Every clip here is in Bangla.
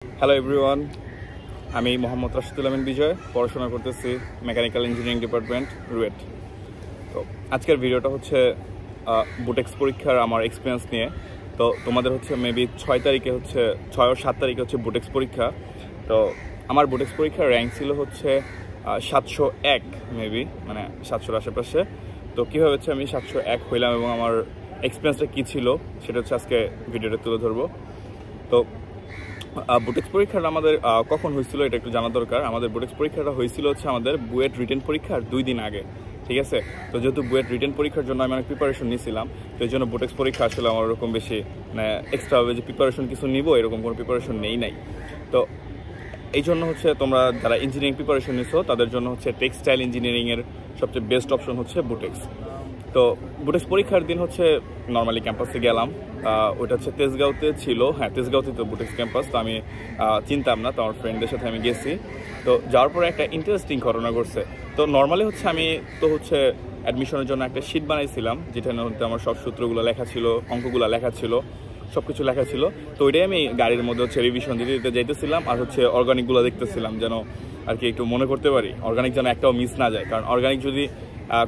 হ্যালো এভরিওয়ান, আমি মোহাম্মদ রাশিদুল আমিন বিজয়, পড়াশোনা করতেছি মেকানিক্যাল ইঞ্জিনিয়ারিং ডিপার্টমেন্ট রুয়েট। তো আজকের ভিডিওটা হচ্ছে বুটেক্স পরীক্ষার আমার এক্সপিরিয়েন্স নিয়ে। তো তোমাদের হচ্ছে মেবি 6 তারিখে হচ্ছে 6 ও 7 তারিখে হচ্ছে বুটেক্স পরীক্ষা। তো আমার বুটেক্স পরীক্ষার র্যাঙ্ক ছিল হচ্ছে 701, মেবি মানে 700-র আশেপাশে। তো কীভাবে হচ্ছে আমি 701 হইলাম এবং আমার এক্সপিরিয়েন্সটা কী ছিল সেটা হচ্ছে আজকে ভিডিওটা তুলে ধরবো। তো বুটেক্স পরীক্ষাটা আমাদের কখন হয়েছিল এটা একটু জানা দরকার। আমাদের বুটেক্স পরীক্ষাটা হয়েছিল হচ্ছে আমাদের বুয়েট রিটেন পরীক্ষার 2 দিন আগে, ঠিক আছে। তো যেহেতু বুয়েট রিটেন পরীক্ষার জন্য আমি অনেক প্রিপারেশন নিয়েছিলাম, তো এই জন্য বুটেক্স পরীক্ষা আসলে আমার ওরকম বেশি মানে এক্সট্রাভাবে যে প্রিপারেশন কিছু নিব এরকম কোনো প্রিপারেশন নাই। তো এই জন্য হচ্ছে তোমরা যারা ইঞ্জিনিয়ারিং প্রিপারেশন নিছো তাদের জন্য হচ্ছে টেক্সটাইল ইঞ্জিনিয়ারিংয়ের সবচেয়ে বেস্ট অপশন হচ্ছে বুটেক্স। তো বুটেক্স পরীক্ষার দিন হচ্ছে নর্মালি ক্যাম্পাসে গেলাম, ওইটা হচ্ছে তেজগাঁওতে ছিল। হ্যাঁ, তেজগাঁওতে তো বুটেক্স ক্যাম্পাস। তো আমি চিনতাম না, তো আমার ফ্রেন্ডদের সাথে আমি গেছি। তো যাওয়ার পরে একটা ইন্টারেস্টিং ঘটনা ঘটছে। তো নর্মালি হচ্ছে আমি তো হচ্ছে অ্যাডমিশনের জন্য একটা শিট বানাইছিলাম, যেখানে হচ্ছে আমার সব সূত্রগুলো লেখা ছিল, অঙ্কগুলো লেখা ছিল, সব কিছু লেখা ছিল। তো ওইটাই আমি গাড়ির মধ্যে হচ্ছে রিভিশন দিতে যাইতেছিলাম, আর হচ্ছে অর্গানিকগুলো দেখতেছিলাম যেন আর কি একটু মনে করতে পারি, অর্গানিক যেন একটাও মিস না যায়। কারণ অর্গানিক যদি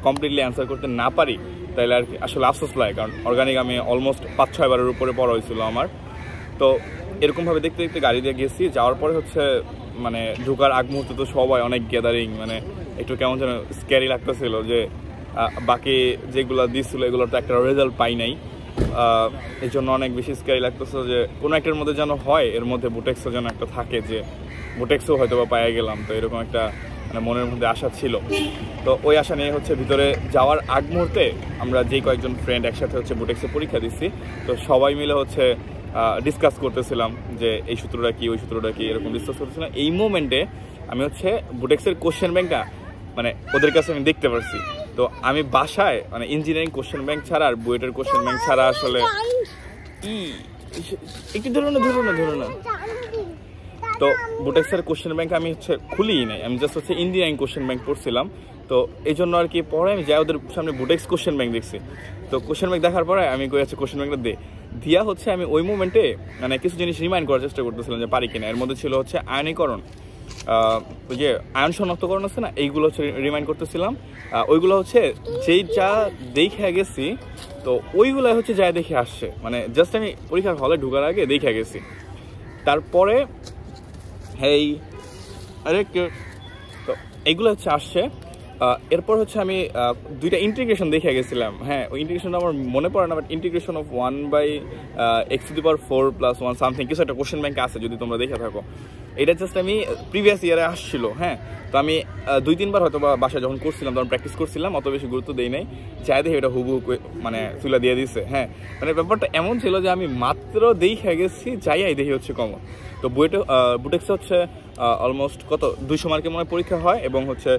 কমপ্লিটলি অ্যান্সার করতে না পারি তাহলে আর কি আসলে আফসোস লাগে, কারণ অর্গানিক আমি অলমোস্ট 5-6 বারের উপরে পড়া হয়েছিল আমার। তো এরকমভাবে দেখতে দেখতে গাড়ি দিয়ে গেছি। যাওয়ার পরে হচ্ছে মানে ঢোকার আগ মুহূর্তে তো সবাই অনেক গ্যাদারিং, মানে একটু কেমন যেন স্ক্যারি লাগতেছিল যে বাকি যেগুলো দিচ্ছিলো এগুলোর তো একটা রেজাল্ট পাই নাই। এই জন্য অনেক বেশি স্ক্যারি লাগতেছিল যে কোনো একটার মধ্যে যেন হয়, এর মধ্যে বুটেক্সও যেন একটা থাকে, যে বুটেক্সও হয়তো বা পাওয়া গেলাম। তো এরকম একটা মানে মনের মধ্যে আশা ছিল। তো ওই আশা নিয়ে হচ্ছে ভিতরে যাওয়ার আগ মুহূর্তে আমরা যেই কয়েকজন ফ্রেন্ড একসাথে হচ্ছে বুটেক্সে পরীক্ষা দিচ্ছি, তো সবাই মিলে হচ্ছে ডিসকাস করতেছিলাম যে এই সূত্রটা কি, ওই সূত্রটা কি, এরকম ডিসকাস করতেছিলাম। এই মোমেন্টে আমি হচ্ছে বুটেক্সের কোশ্চেন ব্যাংকটা মানে ওদের কাছে আমি দেখতে পারছি। তো আমি বাসায় মানে ইঞ্জিনিয়ারিং কোশ্চেন ব্যাংক ছাড়া আর বুয়েটের কোশ্চেন ব্যাংক ছাড়া আসলে একটু ধরো না। তো বুটেক্সের কোশ্চেন ব্যাংক আমি হচ্ছে খুলিই নাই, আমি জাস্ট হচ্ছে ইঞ্জিনিয়ারিং কোশ্চেন ব্যাংক পড়ছিলাম। তো এই জন্য আর কি পরে আমি যাই ওদের সামনে বুটেক্স কোশ্চেন ব্যাংক দেখছি। তো কোশ্চেন ব্যাংক দেখার পরে আমি কই আছে কোশ্চেন ব্যাংকটা দিয়া হচ্ছে আমি ওই মোমেন্টে মানে কিছু জিনিস রিমাইন্ড করার চেষ্টা করতেছিলাম যে পারি কিনা। এর মধ্যে ছিল হচ্ছে আয়নীকরণ, ওই যে আয়ন শনাক্তকরণ আছে না, এইগুলো হচ্ছে রিমাইন্ড করতেছিলাম। ওইগুলো হচ্ছে যেইটা দেখে গেছি, তো ওইগুলো হচ্ছে যাই দেখে আসছে, মানে জাস্ট আমি পরীক্ষার হলে ঢোকার আগে দেখে গেছি। তারপরে হেই আরে তো এইগুলো হচ্ছে আসছে। এরপর হচ্ছে আমি 2টা ইন্টিগ্রেশন দেখে গেছিলাম। হ্যাঁ, ওই ইন্টিগ্রেশনটা আমার মনে পড়ে না, but integration of 1/x⁴ + 1 something কিছু একটা কোশ্চেন ব্যাংকে আছে, যদি তোমরা দেখে থাকো। এটা জাস্ট আমি প্রিভিয়াস ইয়ারে আসছিল। হ্যাঁ, তো আমি 2-3 বার হয়তো বা বাসায় যখন করছিলাম তখন প্র্যাকটিস করছিলাম, অত বেশি গুরুত্ব দেই নাই। যাই দেখে এটা হুবহু মানে তুলে দিয়ে দিচ্ছে। হ্যাঁ, মানে ব্যাপারটা এমন ছিল যে আমি মাত্র দেখে গেছি, যাই দেখি হচ্ছে কমন। তো বুটেক্সে হচ্ছে অলমোস্ট 200 মার্কের মনে পরীক্ষা হয়, এবং হচ্ছে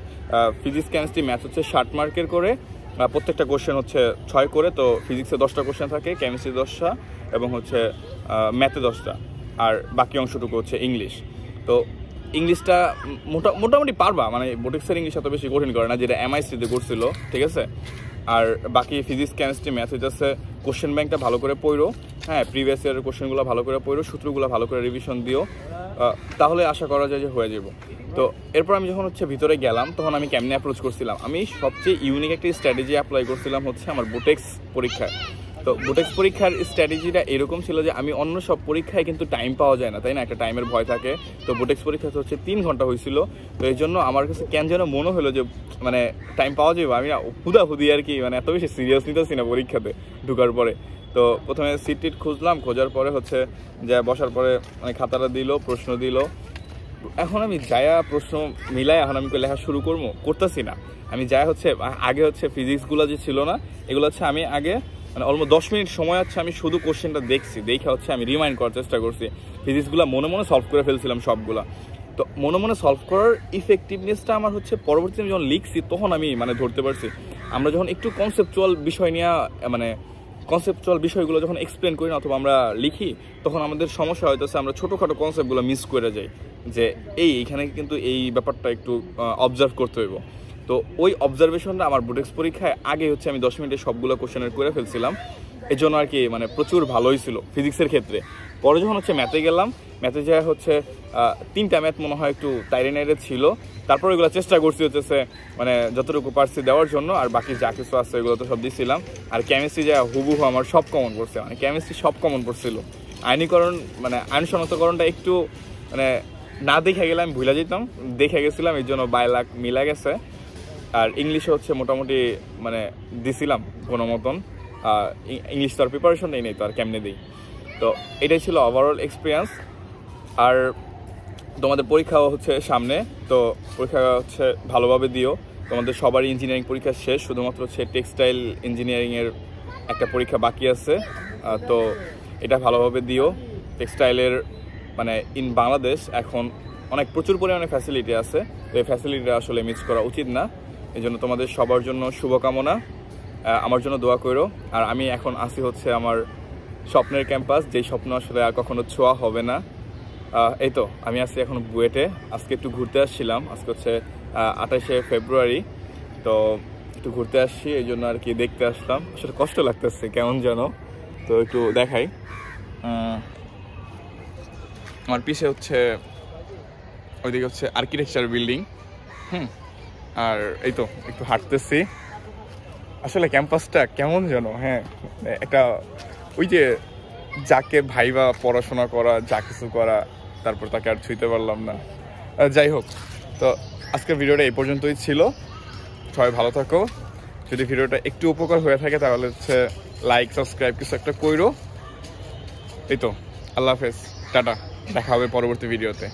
ফিজিক্স, কেমিস্ট্রি, ম্যাথ হচ্ছে 60 মার্কের করে। প্রত্যেকটা কোশ্চেন হচ্ছে 6 করে। তো ফিজিক্সে 10টা কোশ্চেন থাকে, কেমিস্ট্রি 10টা, এবং হচ্ছে ম্যাথে 10টা, আর বাকি অংশটুকু হচ্ছে ইংলিশ। তো ইংলিশটা মোটামুটি পারবা, মানে বুটেক্সের ইংলিশ এত বেশি কঠিন করে না, যেটা MIC-তে করছিল, ঠিক আছে। আর বাকি ফিজিক্স, কেমিস্ট্রি, ম্যাথ হইতেছে কোশ্চেন ব্যাংকটা ভালো করে পড়ো। হ্যাঁ, প্রিভিয়াস ইয়ারের কোশ্চেনগুলো ভালো করে পড়ো, সূত্রগুলো ভালো করে রিভিশন দিও, তাহলে আশা করা যায় যে হয়ে যাব। তো এরপর আমি যখন হচ্ছে ভিতরে গেলাম তখন আমি কেমনে অ্যাপ্রোচ করছিলাম, আমি সবচেয়ে ইউনিক একটা স্ট্র্যাটেজি অ্যাপ্লাই করছিলাম হচ্ছে আমার বুটেক্স পরীক্ষায়। তো বুটেক্স পরীক্ষার স্ট্র্যাটেজিটা এরকম ছিল যে আমি অন্য সব পরীক্ষায় কিন্তু টাইম পাওয়া যায় না, তাই না, একটা টাইমের ভয় থাকে। তো বুটেক্স পরীক্ষাতে হচ্ছে 3 ঘন্টা হয়েছিল। তো এই জন্য আমার কাছে কেন যেন মনে হলো যে মানে টাইম পাওয়া যাবে, আমি না হুদাহুদি আর কি মানে এত বেশি সিরিয়াস নিতেছি না পরীক্ষাতে ঢোকার পরে। তো প্রথমে সিট খুঁজলাম, খোঁজার পরে হচ্ছে যা বসার পরে মানে খাতাটা দিল, প্রশ্ন দিল। এখন আমি যায়া প্রশ্ন মিলাই এখন আমি লেখা শুরু করতেছি না। আমি যাই হচ্ছে আগে হচ্ছে ফিজিক্সগুলো যে ছিল না, এগুলো হচ্ছে আমি আগে মানে অলমোস্ট 10 মিনিট সময় হচ্ছে আমি শুধু কোশ্চেনটা দেখে হচ্ছে আমি রিমাইন্ড করার চেষ্টা করছি। ফিজিক্সগুলো মনে সলভ করে ফেলছিলাম সবগুলা। তো মনে সলভ করার ইফেক্টিভনেসটা আমার হচ্ছে পরবর্তীতে আমি যখন লিখছি তখন আমি মানে ধরতে পারছি। আমরা যখন একটু কনসেপচুয়াল বিষয় নিয়ে মানে কনসেপচুয়াল বিষয়গুলো যখন এক্সপ্লেন করি না অথবা আমরা লিখি, তখন আমাদের সমস্যা হইতেছে আমরা ছোটোখাটো কনসেপ্টগুলো মিস করে যাই, যে এইখানে কিন্তু এই ব্যাপারটা একটু অবজার্ভ করতে হইব। তো ওই অবজারভেশনটা আমার বুটেক্স পরীক্ষায় আগে হচ্ছে আমি 10 মিনিটে সবগুলো কোশ্চেনের করে ফেলছিলাম। এই জন্য আর কি মানে প্রচুর ভালো হয়েছিল ফিজিক্সের ক্ষেত্রে। পরে যখন হচ্ছে ম্যাথে গেলাম, ম্যাথে যা হচ্ছে 3টা ম্যাথ মনে হয় একটু টাইরে নাইরে ছিল, তারপর ওইগুলো চেষ্টা করছি হচ্ছে মানে যতটুকু পারছি দেওয়ার জন্য, আর বাকি যা কিছু আছে ওইগুলো তো সব দিয়েছিলাম। আর কেমিস্ট্রি যা হুবহু আমার সব কমন পড়ছে, মানে কেমিস্ট্রি সব কমন পড়ছিল। আইনীকরণ মানে আইন শনাক্তকরণটা একটু মানে না দেখে গেলে আমি ভুলে যেতাম, দেখে গেছিলাম, এই জন্য বাইলাক মিলা গেছে। আর ইংলিশে হচ্ছে মোটামুটি মানে দিছিলাম কোনো মতন, ইংলিশ তো আর প্রিপারেশন নেই তো আর কেমনে দিই। তো এটাই ছিল ওভারঅল এক্সপিরিয়েন্স। আর তোমাদের পরীক্ষাও হচ্ছে সামনে, তো পরীক্ষা হচ্ছে ভালোভাবে দিও। তোমাদের সবারই ইঞ্জিনিয়ারিং পরীক্ষা শেষ, শুধুমাত্র হচ্ছে টেক্সটাইল ইঞ্জিনিয়ারিংয়ের একটা পরীক্ষা বাকি আছে। তো এটা ভালোভাবে দিও। টেক্সটাইলের মানে ইন বাংলাদেশ এখন অনেক প্রচুর পরিমাণে ফ্যাসিলিটি আছে, তো এই ফ্যাসিলিটিটা আসলে মিস করা উচিত না। এই জন্য তোমাদের সবার জন্য শুভকামনা, আমার জন্য দোয়া করো। আর আমি এখন আসি হচ্ছে আমার স্বপ্নের ক্যাম্পাস, যেই স্বপ্ন আসলে আর কখনো ছোঁয়া হবে না। এই তো আমি আছি এখন বুয়েটে। আজকে একটু ঘুরতে আসছিলাম, আজকে হচ্ছে 28শে ফেব্রুয়ারি, তো একটু ঘুরতে আসছি, এই জন্য আর কি দেখতে আসলাম। আসলে কষ্ট লাগতেছে কেমন যেন, তো একটু দেখাই। আমার পিছে হচ্ছে ওইদিকে হচ্ছে আর্কিটেকচার বিল্ডিং, আর এই তো একটু হাঁটতেছি। আসলে ক্যাম্পাসটা কেমন যেন, হ্যাঁ একটা ওই যে যাকে ভাইবা পড়াশোনা করা, যা কিছু করা, তারপর তাকে আর ছুঁইতে পারলাম না। যাই হোক, তো আজকের ভিডিওটা এই পর্যন্তই ছিল। সবাই ভালো থাকো। যদি ভিডিওটা একটু উপকার হয়ে থাকে তাহলে হচ্ছে লাইক সাবস্ক্রাইব কিছু একটা কইরো। এই তো, আল্লাহ হাফেজ, টাটা, দেখা হবে পরবর্তী ভিডিওতে।